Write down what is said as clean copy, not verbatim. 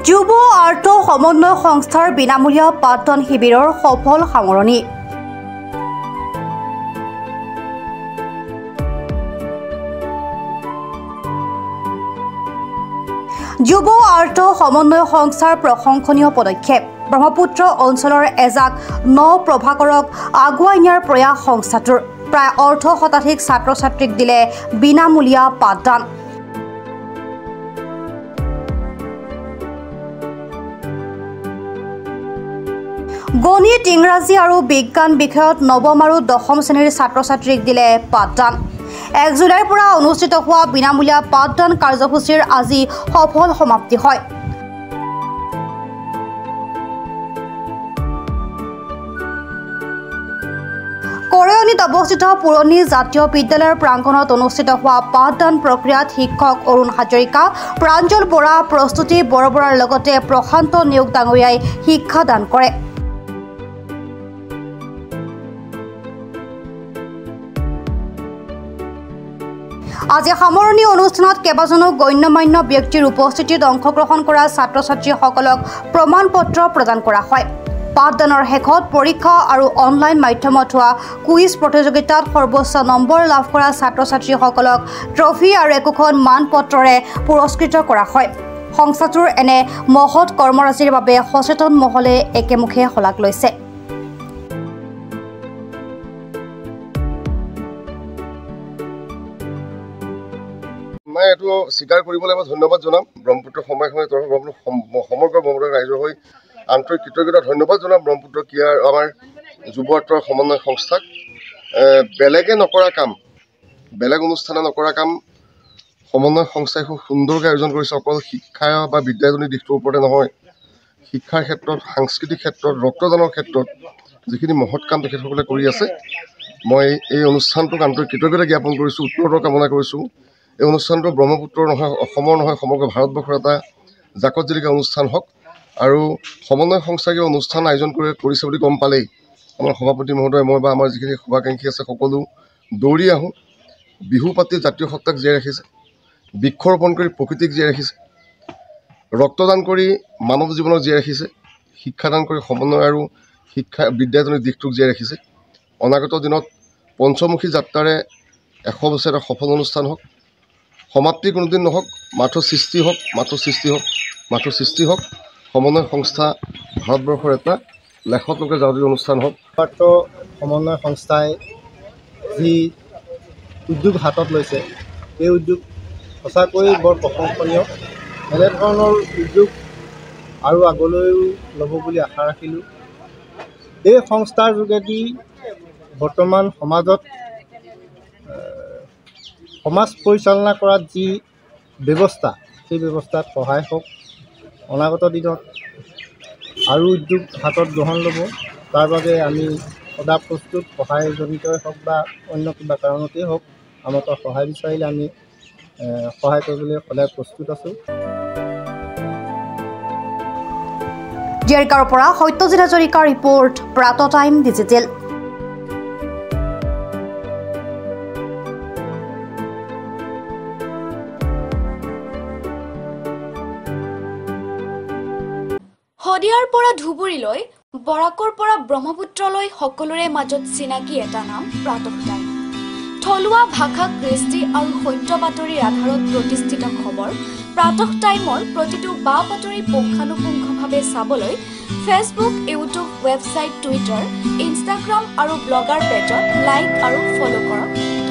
যুৱ আৰ্থ সমন্বয় সংস্থাৰ বিনামূলীয়া পাঠদান শিবিৰৰ সফল সামৰণি। যুৱ আৰ্থ সমন্বয় সংস্থাৰ প্ৰশংসনীয় পদক্ষেপ। ব্ৰহ্মপুত্ৰ অঞ্চলৰ এজাক নপ্ৰভাকৰক আগুৱাই নিয়াৰ প্ৰয়াস সংস্থাটোৰ। প্ৰায় ১৮ শতাধিক ছাত্ৰ-ছাত্ৰীক দিলে বিনামূলীয়া পাঠদান। গণিত, ইংৰাজী আৰু বিজ্ঞান বিষয়ত নৱম আৰু দশম শ্ৰেণীৰ ছাত্ৰ-ছাত্ৰীক দিলে পাঠদান। ১ জুলাইৰ পৰা অনুষ্ঠিত হোৱা বিনামূলীয়া পাঠদান কাৰ্যসূচীৰ আজি সফল সমাপ্তি হয়। কৰয়নীত অৱস্থিত পুৰণি জাতীয় বিদ্যালয়ৰ প্ৰাংগণত অনুষ্ঠিত হোৱা পাঠদান প্ৰক্ৰিয়াত শিক্ষক অৰুণ হাজৰিকা, প্ৰাঞ্জল বৰা, প্ৰস্তুতি বৰবৰাৰ লগতে প্ৰশান্ত নিয়োগ ডাঙৰীয়াই শিক্ষাদান কৰে। আজি সামৰণি অনুষ্ঠানত কেইবাজনো গণ্যমান্য ব্যক্তিৰ উপস্থিতিত অংশগ্ৰহণ কৰা ছাত্ৰ-ছাত্ৰীসকলক প্ৰমাণ পত্ৰ প্ৰদান কৰা হয়। পাঠদানৰ শেষত পৰীক্ষা আৰু অনলাইন মাধ্যমত হোৱা কুইজ প্ৰতিযোগিতাত সৰ্বোচ্চ নম্বৰ লাভ কৰা ছাত্ৰ-ছাত্ৰীসকলক ট্ৰফি আৰু একোখন মানপত্ৰৰে পুৰস্কৃত কৰা হয়। সংস্থাটোৰ এনে মহৎ কৰ্মৰাজিৰ বাবে সচেতন মহলে একেমুখে শলাগ লৈছে। মই এইটো স্বীকাৰ কৰিবলৈ মই ধন্যবাদ জনাম ব্ৰহ্মপুত্ৰ সময়সমিতিৰ তৰফৰ সমগ্ৰ ব্ৰহ্মপুত্ৰ ৰাইজৰ হৈ আন্তৰিক কৃতজ্ঞতা ধন্যবাদ জনাম ব্ৰহ্মপুত্ৰ ক্ৰীড়াৰ আমাৰ যুৱ আৰ্থ সমন্বয় সংস্থাক। বেলেগে নকৰা কাম, বেলেগ অনুষ্ঠানে নকৰা কাম সমন্বয় সংস্থাই খুব সুন্দৰকৈ আয়োজন কৰিছে। অকল শিক্ষা বা বিদ্যাজনিক দিশটোৰ ওপৰতে নহয়, শিক্ষাৰ ক্ষেত্ৰত, সাংস্কৃতিক ক্ষেত্ৰত, ৰক্তদানৰ ক্ষেত্ৰত যিখিনি মহৎ কাম তেখেতসকলে কৰি আছে, মই এই অনুষ্ঠানটোক আন্তৰিক কৃতজ্ঞতা জ্ঞাপন কৰিছোঁ, উত্তৰোত্তৰ কামনা কৰিছোঁ। এই অনুষ্ঠানটো ব্ৰহ্মপুত্ৰৰ নহয়, অসমৰ নহয়, সমগ্ৰ ভাৰতবৰ্ষৰ এটা জাকত জিলিকা অনুষ্ঠান হওক। আৰু সমন্বয় সংস্থাই অনুষ্ঠান আয়োজন কৰিছে বুলি গম পালেই আমাৰ সভাপতি মহোদয়, মই বা আমাৰ যিখিনি শুভাকাংক্ষী আছে সকলো দৌৰি আহোঁ। বিহু পাতি জাতীয় সত্তাক জীয়াই ৰাখিছে, বৃক্ষৰোপণ কৰি প্ৰকৃতিক জীয়াই ৰাখিছে, ৰক্তদান কৰি মানৱ জীৱনক জীয়াই ৰাখিছে, শিক্ষাদান কৰি সমন্বয় আৰু শিক্ষা বিদ্যাজনিক দিশটোক জীয়াই ৰাখিছে। অনাগত দিনত পঞ্চমুখী যাত্ৰাৰে ১০০ বছৰ এটা সফল অনুষ্ঠান হওক। সমাপ্তি কোনোদিন নহওক, মাথো সৃষ্টি হওক, মাথো সৃষ্টি হওক, মাথো সৃষ্টি হওক। সমন্বয় সংস্থা ভাৰতবৰ্ষৰ এটা লেখতলোকে যাৱতীয় অনুষ্ঠান হওক। আৰ্থ সমন্বয় সংস্থাই যি উদ্যোগ হাতত লৈছে, এই উদ্যোগ সঁচাকৈ বৰ প্ৰশংসনীয়। এনেধৰণৰ উদ্যোগ আৰু আগলৈও ল'ব বুলি আশা ৰাখিলোঁ। এই সংস্থাৰ যোগেদি বৰ্তমান সমাজত সমাজ পৰিচালনা কৰাত যি ব্যৱস্থা, সেই ব্যৱস্থাত সহায় হওক। অনাগত দিনত আৰু উদ্যোগ হাতত গ্ৰহণ ল'ব, তাৰ বাবে আমি সদা প্ৰস্তুত। সহায়জনিতই হওক বা অন্য কিবা কাৰণতেই হওক, আমাৰ পৰা সহায় বিচাৰিলে আমি সহায় কৰিবলৈ সদায় প্ৰস্তুত আছোঁ। জিয়াৰিকাৰ পৰা সত্যজিৎ হাজৰিকাৰ ৰিপৰ্ট, প্ৰাত টাইম ডিজিটেল। শদিয়াৰ পৰা ধুবুৰীলৈ, বৰাকৰ পৰা ব্ৰহ্মপুত্ৰলৈ সকলোৰে মাজত চিনাকি এটা নাম প্ৰাতঃ টাইম। থলুৱা ভাষা, কৃষ্টি আৰু সত্য বাতৰিৰ আধাৰত প্ৰতিষ্ঠিত খবৰ প্ৰাতঃ টাইমৰ প্ৰতিটো বা বাতৰি পুংখানুপুংখভাৱে চাবলৈ Facebook, YouTube, website, Twitter, Instagram আৰু ব্লগাৰ পেজত লাইক আৰু ফ'ল' কৰক।